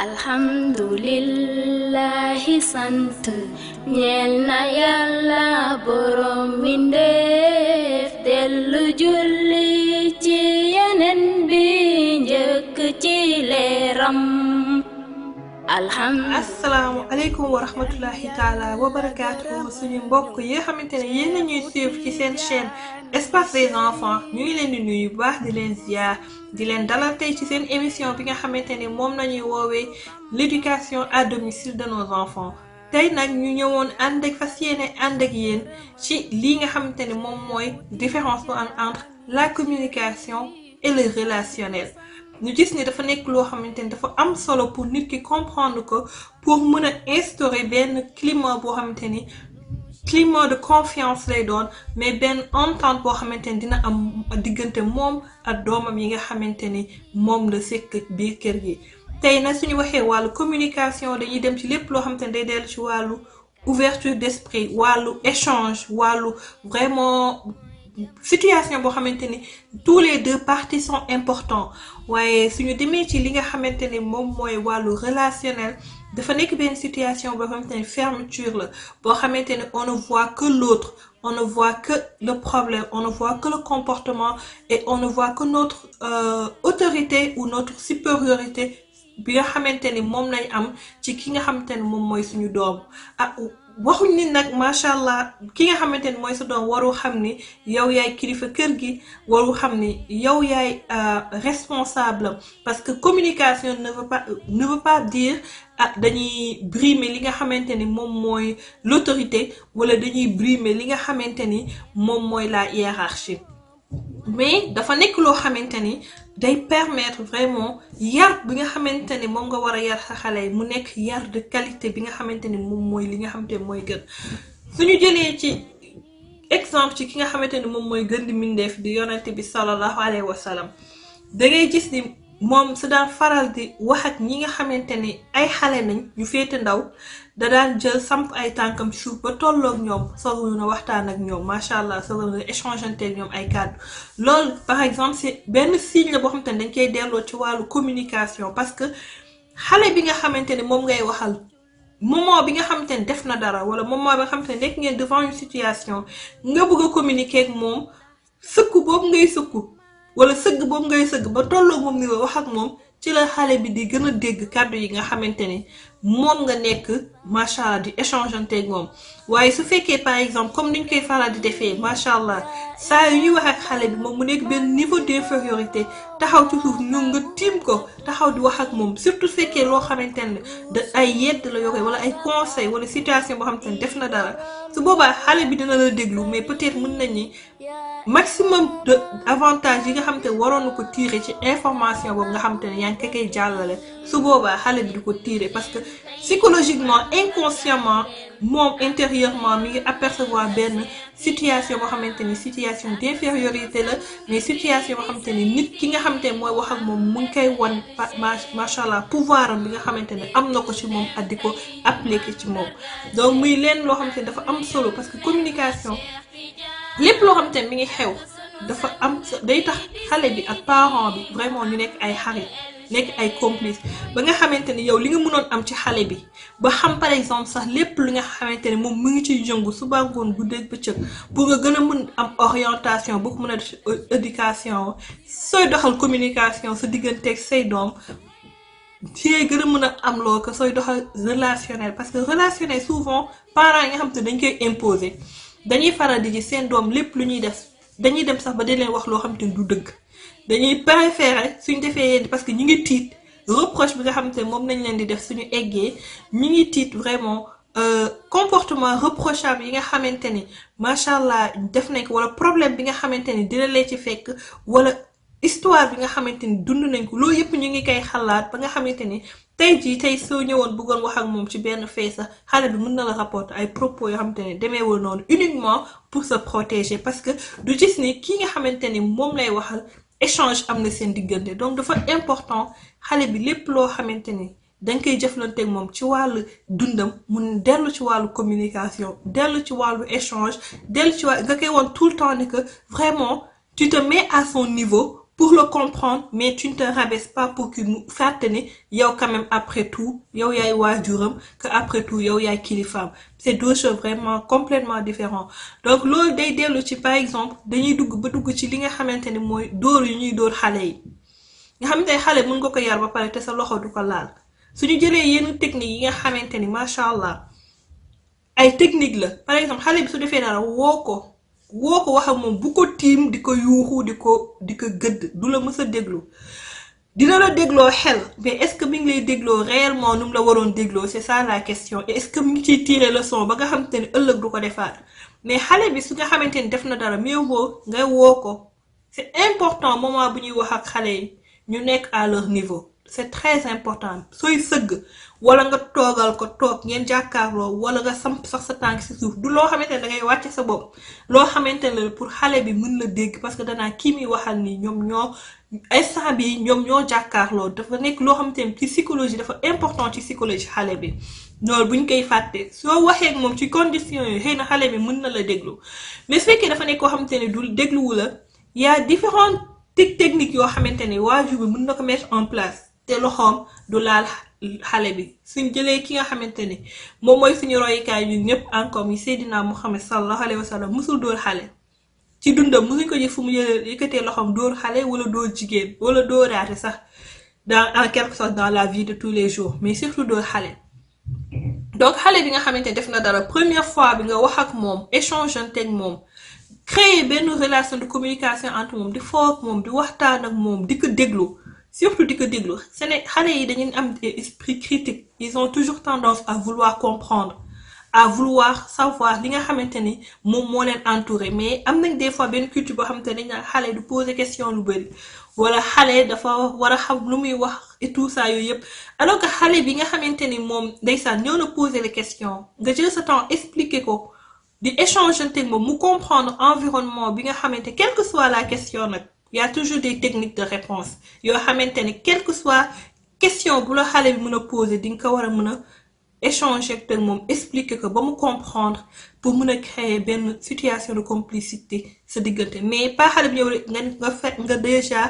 alhamdulillahi sant ñeel na yàlla borom mbindeef dellu julli ci yeneen bi njëkk ci leeram Assalamu alaikum wa rahmatullahi taala wa barakatuh suñu mbokk yi xamantene yeen ñuy suivre ci seen chaîne Espace des enfants ñu ngi leen di nuyu bu baax di leen ziar di leen dalal tay ci seen émission bi nga xamantene mom lañuy wowe l'éducation à domicile de nos enfants tay nak ñu ñëwoon ànd ak fasiyene ànd ak yeen ci li nga xamantene mom moy différence bu am entre la communication et le relationnel. Ñu gis ni dafa nek lo xamanteni dafa am solo pour nit ki comprendre ko pour mëna instaurer ben climat bo xamanteni climat de confiance lay doon mais ben entente bo xamanteni dina am digënté mom ak domam yi nga xamanteni mom la sék biir kër gi tay na suñu waxé walu communication dañuy dem ci lépp lo xamanteni day del ci walu ouverture d'esprit walu échange walu vraiment situation bo xamanteni tous les deux parties sont importants waye suñu démé ci li nga xamanteni mom moy walu relationnel dafa nek ben situation bo xamanteni fermeture la bo xamanteni on ne voit que l'autre, on ne voit que le problème, on ne voit que le comportement et on ne voit que notre autorité ou notre supériorité bi nga xamanteni mom lay am ci ki nga xamanteni mom moy suñu doom waxuñ ni nak machallah ki nga xamanteni moy sa doom waru xamni yow yaay kilifa kër gi waru xamni yow yaay responsable parce que communication ne veut pas dire dañuy brimer li nga xamanteni mom moy l'autorité wala dañuy brimer li nga xamanteni mom moy la hiérarchie mais dafa nek lo xamanteni day permettre vraiment yar bi nga xamanteni mom nga wara yar sa xalé mu nek yar de qualité bi nga xamanteni mom moy li nga xamanteni moy gën suñu jëlé ci exemple ci ki nga xamanteni mom moy gën di mindeef di yonent bi sallallahu alayhi wa sallam da ngay gis ni mom su daan faral di wax ak ñi nga xamanteni ay xalé nañ ñu fété ndaw da daan jël samp ay tankam ci suuf ba tollok ñom sogu na waxtaan ak ñom machallah sogu na échangeante ak ñom ay cadre lool par exemple c'est ben signe la bo xamanteni dañ koy délo ci walu communication parce que xalé bi nga xamanteni mom ngay waxal moment bi nga xamanteni def na dara wala moment bi nga xamanteni nek ngeen devant une situation nga bëgg communiquer ak mom sëkku bobu ngay sëkku wala sëgg bobu ngay sëgg ba tollok mom ni wax ak mom ci la xalé bi di gëna dégg cadeau yi nga xamanteni mom nga nek machallah di échangeante ak mom waye su féké par exemple comme niñ koy faral di défé machallah sa yu wax ak xalé bi mom mu nek ben niveau d'infériorité taxaw ci suuf ñu nga tim ko taxaw di wax ak mom surtout féké lo xamanteni de ay yedd la yoké wala ay conseil wala situation bo xamanteni def na dara su boba xalé bi dina la déglu mais peut-être mën nañ ni maximum de avantage yi nga xamanteni waroon ko tirer ci information bobu nga xamanteni yaa ngi koy jàllale su boba xalé bi di ko tirer parce que psychologiquement inconsciemment mom intérieurement mi ngi apercevoir ben situation bo xamanteni situation d'infériorité la mais situation bo xamanteni nit ki nga xamanteni moy wax ak mom mu ngi koy won machallah pouvoir bi nga xamanteni am nako ci mom ak diko appliquer ci mom donc muy len lo xamanteni dafa am solo parce que communication lépp lo xamanteni mi ngi xew dafa am day tax xalé bi ak parent bi vraiment ñu nek ay xarit nek ay complice ba nga xamanteni yow li nga mënon am ci xalé bi ba xam par exemple sax lépp li nga xamanteni mom mu ngi ci jëngu suba ngoon guddeeg bëccëg pour nga gëna mën am orientation bu ko mëna éducation soy doxal communication sa digënté ak say doom ci gëna mëna am lo ko soy doxal relationnel parce que relationnel souvent parents yi nga xamanteni dañ koy imposer dañuy faral di ci seen doom lépp lu ñuy def dañuy dem sax ba di leen wax loo xamanteni du dëgg dañuy préférer suñu défé parce que ñi ngi tiit reproche bi nga xamanteni mom nañ leen di def suñu eggé ñi ngi tiit vraiment comportement reprochable yi nga xamanteni machallah def nañ ko wala problème bi nga xamanteni dina lay ci fekk wala histoire bi nga xamanteni dund nañ ko lo yépp ñu ngi kay xalaat ba nga xamanteni tay ji tay so ñëwoon bëggon wax ak mom ci benn fee sax xalé bi mën na la rapporter ay propos yo xamanteni déméwul non uniquement pour se protéger parce que du gis ni ki nga xamanteni mom lay waxal échange amna sen digënté donc dafa important xalé bi lépp lo xamanteni dañ koy jëflante ak mom ci walu dundam mu delu ci walu communication delu ci walu échange delu ci nga koy won tout le temps que vraiment tu te mets à son niveau pour le comprendre, mais tu ne te rabaisses pas pour que mu fàtte ni yow quand même après tout yow yaay waajuram que après tout yow yaay kilifaam. C'est deux choses vraiment complètement différentes. Donc loolu day dellu ci par exemple dañuy dugg ci li nga xamante ni mooy dóor yu ñuy dóor xale yi nga xamante ne xale mën nga ko yar ba pare te sa loxo du ko laal suñu jëlee yenn technique yi nga xamante ni macha allah ay technique la par exemple xale bi su defee dara woo ko wax ak moom bu ko tiim di ko yuuxu di ko gëdd du la mës a déglu dina la dégloo xel mais est-ce que mi ngi lay dégloo réellement nu mu la waroon dégloo c'est ça la question et est-ce que mi ngi ciy tirer leçon ba nga xamante ni ëllëg du ko defaat mais xale bi su nga xamante ni def na dara mieux vaut nga woo ko c'est important moment bu ñuy wax ak xale yi ñu nekk à leur niveau c'est très important sooy sëgg wala nga toogal ko toog ngeen jàkkaarloo wala nga samp sax sa tànk ci suuf du loo xamante ne dangay wàcce sa bopp loo xamante ne pour xale bi mën la dégg parce que danaa kii muy waxal nii ñoom ñoo instant bi ñoom ñoo jàkkaarloo dafa nekk loo xamante ne ci psychologie dafa important ci psychologie xale bi loolu buñ koy fàtte soo waxee ak moom ci conditions yi xëy na xale bi mën na la déglu mais su fekkee dafa nekk koo xamante ne du dégluwu la y a différentes techniques yoo xamante ne waajur bi mën na ko mettre en place te loxoom du laal xale bi suñ jëlee ki nga xamante ne moom mooy suñu royukaay ñun ñëpp encore mi Seydina Muhammad sallallahu alayhi wa sallam musul dóor xale ci dundam musuñ ko gis fu mu yëkkatee loxoom dóor xale wala dóor jigéen wala dóoraate sax en quelque sorte dans la vie de tous les jours mais surtout dóor xale donc xale bi nga xamante ne def na dara première fois bi nga wax ak moom échangeante ak moom créer benn relation de communication entre moom di foo ak moom di waxtaan ak moom di ko déglu surtout di ko déglu xale yi dañuy am esprit critique ils ont toujours tendance à vouloir comprendre à vouloir savoir li nga xamante ni moom moo leen entouré mais am nañ des fois benn culture boo xamante ne dañ xale du poser question lu bari wala xale dafa war a xam lu muy wax et tout ça yooyu yëpp alors que xale bi nga xamante ni moom ndeysaan ñëw na poser les questions nga jël sa temps expliquer ko di échanger avec moom mu comprendre environnement bi nga xamante quelle que soit la question nag il y a toujours des techniques de réponse yoo xamante ni quelle que soit question bu la xale bi mën a poser di nga ko war a mën a échanger avec moom expliquer ko ba mu comprendre pour mën a créer benn situation de complicité sa diggante mais pas xale bi ñëw rek nga déjà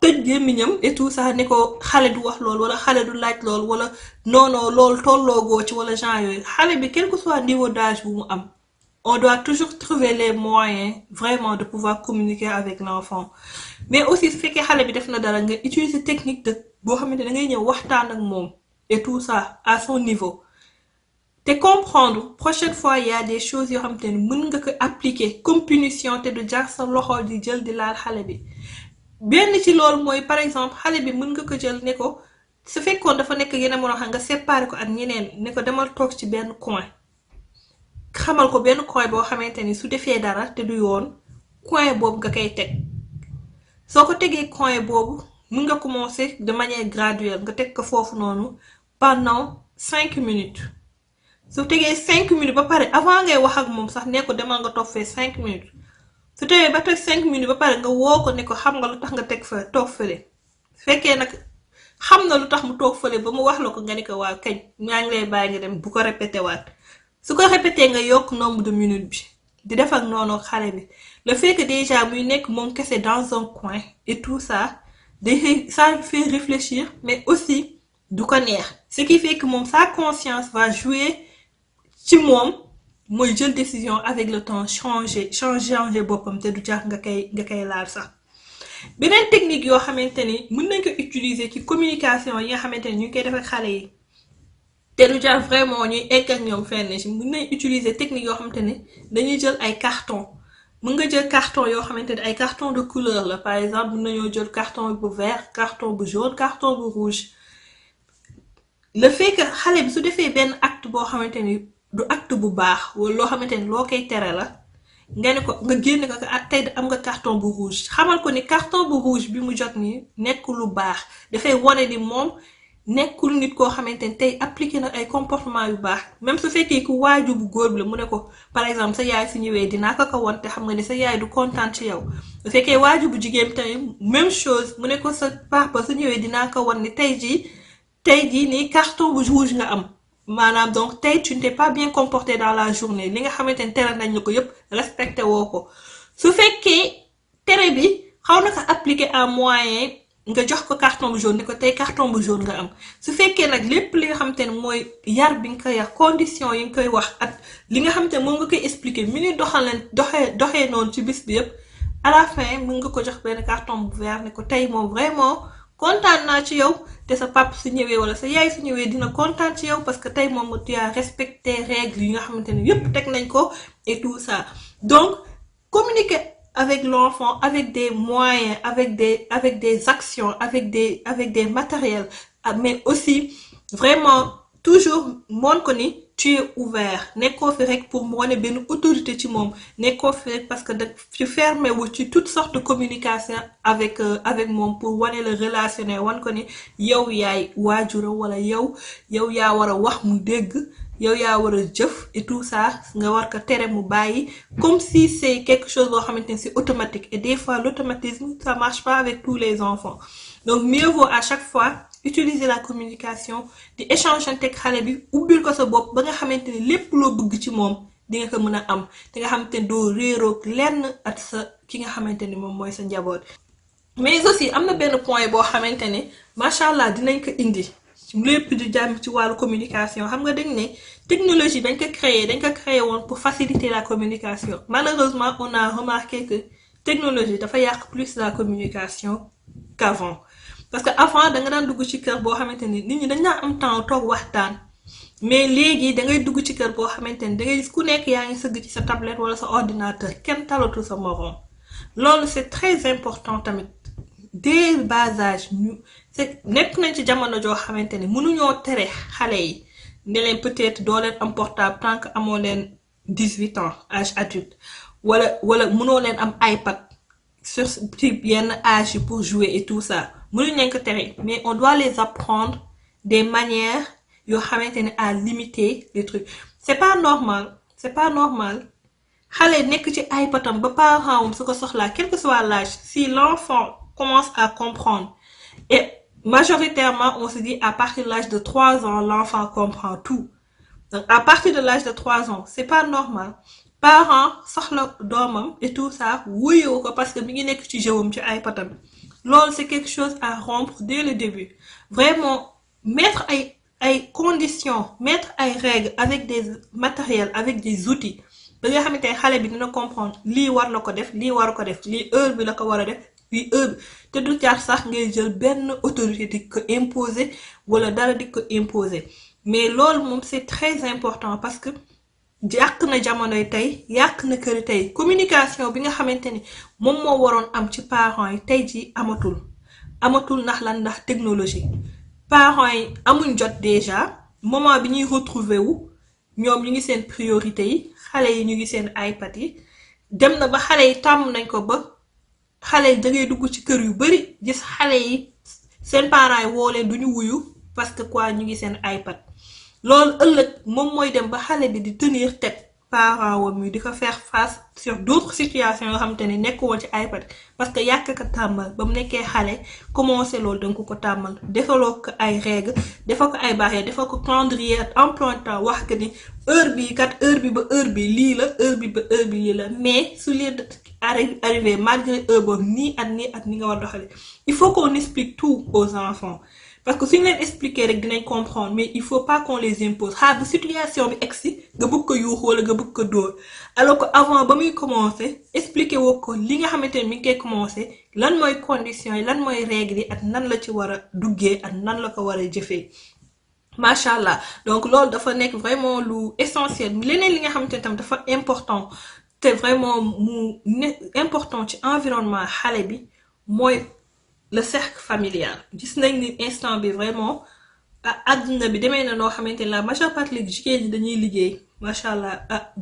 tëj gémmiñam et tout ça ne ko xale du wax lool wala xale du laaj lool wala non loolu tolloogoo ci wala genre yooyu xale bi quel que soit niveau d'âge bu mu am on doit toujours trouver les moyens vraiment de pouvoir communiquer avec l'enfant mais aussi su fekkee xale bi def na dara nga utiliser technique de boo xamante da ngay ñëw waxtaan ak moom et tout ça à son niveau te comprendre prochaine fois il y a des choses yoo xamante ne mën nga ko appliquer comme punition te du jar sa loxo di jël di laal xale bi benn ci loolu mooy par exemple xale bi mën nga ko jël ne ko su fekkoon dafa nekk yeneen mën a xam nga séparer ko ak ñeneen ne ko demal toog ci benn coin xamal ko benn coin boo xamante ni su defee dara te du yoon coin boobu nga koy teg soo ko tegee coin boobu mën nga commencer de manière graduelle nga teg ko foofu noonu pendant 5 minutes su tegee 5 minutes ba pare avant ngay wax ak moom sax ne ko demal nga toog fee 5 minutes su tewee ba teg 5 minutes ba pare nga woo ko ne ko xam nga lu tax nga teg fa toog fële fekkee nag xam na lu tax mu toog fële ba mu wax la ko nga ne ko waa kañ maa ngi lay bàyyi nga dem bu ko répété waat su ko répété nga yokk nombre de minutes bi di def ak noonu xale bi le fait que déjà muy nekk moom kese dans un coin et tout ça ça fait réfléchir mais aussi du ko neex ce qui fait que moom sa conscience va jouer ci moom mooy jël décision avec le temps changer boppam te du jar nga koy laal sax beneen technique yoo xamante ni mën nañ ko utiliser ci communication yi nga xamante ni ñu ngi koy def ak xale yi te du jar vraiment ñuy egg ak ñoom fenn ci mën nañ utiliser technique yoo xamante ni dañuy jël ay carton mën nga jël carton yoo xamante ni ay carton de couleur la par exemple mën nañoo jël carton bu vert carton bu jaune carton bu rouge le fait que xale bi su defee benn acte boo xamante ni du acte bu baax wala loo xamante ni loo koy tere la nga ne ko nga génne ko tey am nga carton bu rouge xamal ko ni carton bu rouge bi mu jot nii nekkul lu baax dafay wane ni moom nekkul nit koo xamante ni tey appliqué na ay comportement yu baax même su fekkee ku waaju bu góor bi la mu ne ko par exemple sa yaay su ñëwee dinaa ko won te xam nga ni sa yaay du kontaan ci yow su fekkee waaju bu jigéen bi tamit même chose mu ne ko sa papa su ñëwee dinaa ko won ni tey jii nii carton bu rouge nga am maanaam donc tey tu ne t'es pas bien comporté dans la journée li nga xamante ni tere nañ la ko yëpp respecté woo ko su fekkee tere bi xaw na ko appliquer à moyen nga jox ko carton bu jaune ne ko tey carton bu jaune nga am su fekkee nag lépp li nga xamante ne mooy yar bi nga koy yar condition yi nga koy wax ak li nga xamante ne moom nga koy expliquer mi ngi doxee noonu ci bis bi yëpp à la fin mën nga ko jox benn carton bu vert ne ko tey moom vraiment kontaan naa ci yow te sa papa su ñëwee wala sa yaay su ñëwee dina kontaan ci yow parce que tey moom tu as respecté règles yi nga xamante ne yëpp teg nañ ko et tout ça donc communiquer avec l'enfant avec des moyens avec des actions avec des matériels mais aussi vraiment toujours moon ko ni tu es ouvert nekkoo fi rek pour mu wane benn autorité ci moom nekkoo fi rek parce que da ci fermé wu ci toutes sortes de communication avec moom pour wane le relationnel wan ko ni yow yaay waajura wala yow yaa war a wax mu dégg yow yaa war a jëf et tout ça nga war ko tere mu bàyyi comme si c'est quelque chose boo xamante ne c'est automatique et des fois l'automatisme ça marche pas avec tous les enfants donc mieux vaut à chaque fois utiliser la communication di échanger ak xale bi ubbil ko sa bopp ba nga xamante ni lépp loo bëgg ci moom di nga ko mën a am te nga xamante ni doo réeroog lenn ak sa ki nga xamante ni moom mooy sa njaboot mais aussi am na benn point boo xamante ne macha allah dinañ ko indi lépp di jàmm ci wàllu communication xam nga dañ ne technologie dañ ko créer woon pour faciliter la communication malheureusement on a remarqué que technologie dafa yàq plus la communication qu'avant parce que avant da nga daan dugg ci kër boo xamante ni nit ñi dañ daan am temps toog waxtaan mais léegi da ngay dugg ci kër boo xamante ni da ngay gis ku nekk yaa ngi sëgg ci sa tablette wala sa ordinateur kenn talatu sa morom loolu c'est très important tamit dès le bas âge nekk nañ ci jamono joo xamante ni mënuñoo tere xale yi ne leen peut-être doo leen am portable tant que amoo leen 18 ans âge adulte wala mënoo leen am iPad sur ci yenn âge yi pour jouer et tout ça mënuñ leen ko tere mais on doit les apprendre des manières yoo xamante ne à limiter les trucs c'est pas normal xale nekk ci iPadam ba parent am su ko soxlaa quel que soit l'âge si l'enfant commence à comprendre et majoritairement on se dit à partir de l'âge de 3 ans l'enfant comprend tout donc à partir de l'âge de 3 ans c'est pas normal parent soxla doomam et tout ça wuyoo ko parce que mi ngi nekk ci jëwam ci iPadam loolu c'est quelque chose à rompre dès le début vraiment mettre ay conditions mettre ay règles avec des matériels avec des outils ba nga xamante ne xale bi dina comprendre lii war na ko def lii waru ko def lii heure bi la ko war a def lii heure bi te du jaar sax ngay jël benn autorité di ko imposer wala dara di ko imposer mais loolu moom c'est très important parce que yàq na jamonoy tey yàq na kër tey communication bi nga xamante ni moom moo waroon am ci parents yi tey ji amatul ndax technologie parents yi amuñ jot déjà moment bi ñuy retrouver wu ñoom ñu ngi seen priorité yi xale yi ñu ngi seen iPad yi dem na ba xale yi tàmm nañ ko ba xale yi da ngay dugg ci kër yu bari gis xale yi seen parents yi woo leen duñu wuyu parce que quoi ñu ngi seen iPad loolu ëllëg moom mooy dem ba xale bi di tenir tête parents wam yi di ko faire face sur d'autres situations yoo xamante ne nekk woon ci iPad parce que yàq ko tàmmal ba mu nekkee xale commencé loolu danga ko tàmmal defaloo ko ay règles defal ko ay barrières defal ko calendrier ak emploi du temps wax que ni heure bi ba heure bi lii la heure bi ba heure bi lii la mais su leen arrivé malgré heure boobu nii ak ni nga war doxale il faut qu'on explique tout aux enfants parce que suñu leen expliquer rek dinañ comprendre mais il faut pas qu'on les impose bu situation bi egsi nga bëgg ko yuux wala nga bëgg ko dóor alors que avant ba muy commencer expliquer woo ko li nga xamante ne mi ngi koy commencer lan mooy conditions yi lan mooy règles yi ak nan la ci war a duggee ak nan la ko war a jëfee macha allah donc loolu dafa nekk vraiment lu essentiel leneen li nga xamante ne tam dafa important te vraiment important ci environnement xale bi mooy le cercle familial gis nañ ni instant bi vraiment àdduna bi demee na noo xamante ne la majeure partie léegi jigéen ñi dañuy liggéey macha allah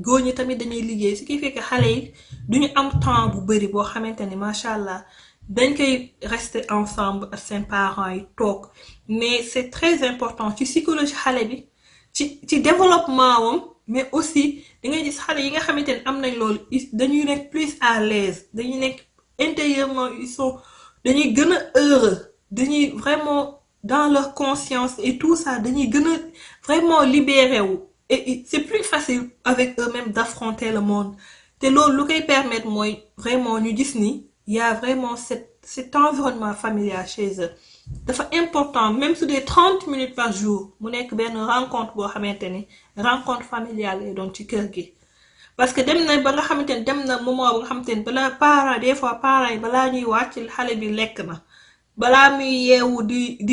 góor ñi tamit dañuy liggéey ce qui fait que xale yi duñu am temps bu bari boo xamante ni macha allah dañ koy rester ensemble ak seen parents yi toog mais c'est très important ci psychologie xale bi ci développement wam mais aussi da ngay gis xale yi nga xamante ne am nañ loolu dañuy nekk plus à l'aise dañuy nekk intérieurement dañuy gën a heureux dañuy vraiment dans leur conscience et tout ça dañuy gën a vraiment libéré wu et c'est plus facile avec eux-mêmes d'affronter le monde te loolu lu koy permettre mooy vraiment ñu gis ni il y a vraiment cet environnement familial chez eux. Dafa important même sur des 30 minutes par jour mu nekk benn rencontre boo xamante ni rencontre familiale lay doon ci kër gi. Parce que dem na ba nga xamante ni dem na moment ba nga xamante ni balaa parents des fois parents yi balaa ñuy wàcc xale bi lekk na balaa muy yeewu di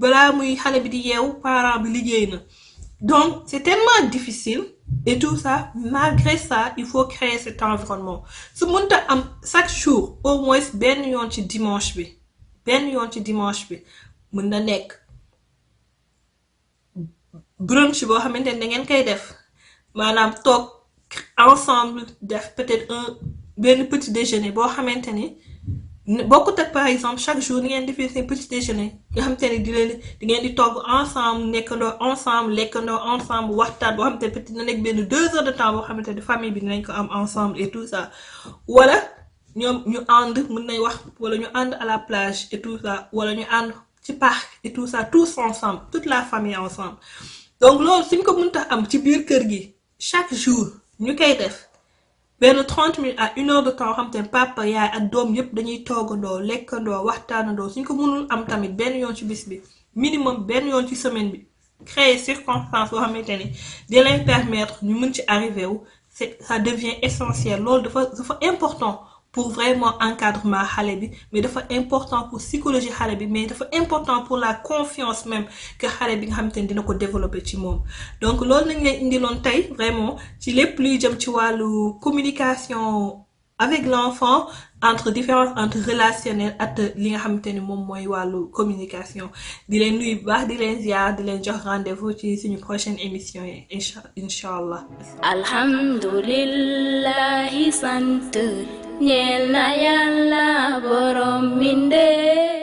balaa muy xale bi di yeewu parent bi liggéey na. Donc c'est tellement difficile et tout ça, malgré ça il faut créer cet environnement su mënta am chaque jour au moins benn yoon ci dimanche bi mën na nekk brunch boo xamante ni da ngeen koy def maanaam toog ensemble def peut-être benn petit déjeuner boo xamante ni bokkut ak par exemple chaque jour ni ngeen defee seen petit déjeuner nga xamante ni di ngeen di togg ensemble nekkandoo ensemble lekkandoo ensemble waxtaan boo xamante ni peut-être na nekk benn 2 heures de temps boo xamante ni famille bi dinañ ko am ensemble et tout ça wala ñoom ñu ànd mën nañ wax wala ñu ànd à la plage et tout ça wala ñu ànd ci parc et tout ça tous ensemble toute la famille ensemble. Donc loolu suñ ko mënta am ci biir kër gi chaque jour ñu koy def benn 30 minutes à 1 heure de temps xam te ne papa yaay ak doom yëpp dañuy toggandoo lekkandoo waxtaanandoo suñ ko mënul am tamit benn yoon ci bis bi minimum benn yoon ci semaine bi créer circonstance boo xamante ni di leen permettre ñu mën ci arriver wu ça devient essentiel loolu dafa important pour vraiment encadrement xale bi mais dafa important pour psychologie xale bi mais dafa important pour la confiance même que xale bi nga xamante ni dina ko développer ci moom. Donc loolu nañ leen indiloon tey vraiment ci lépp luy jëm ci wàllu communication avec l'enfant entre différence entre relationnel ak li nga xamante ni moom mooy wàllu communication di leen nuyu bu baax di leen ziar di leen jox rendez-vous ci suñu prochaine émission yi incha allah. alhamdulillahi sant ñeel na Yàlla borom mbindeef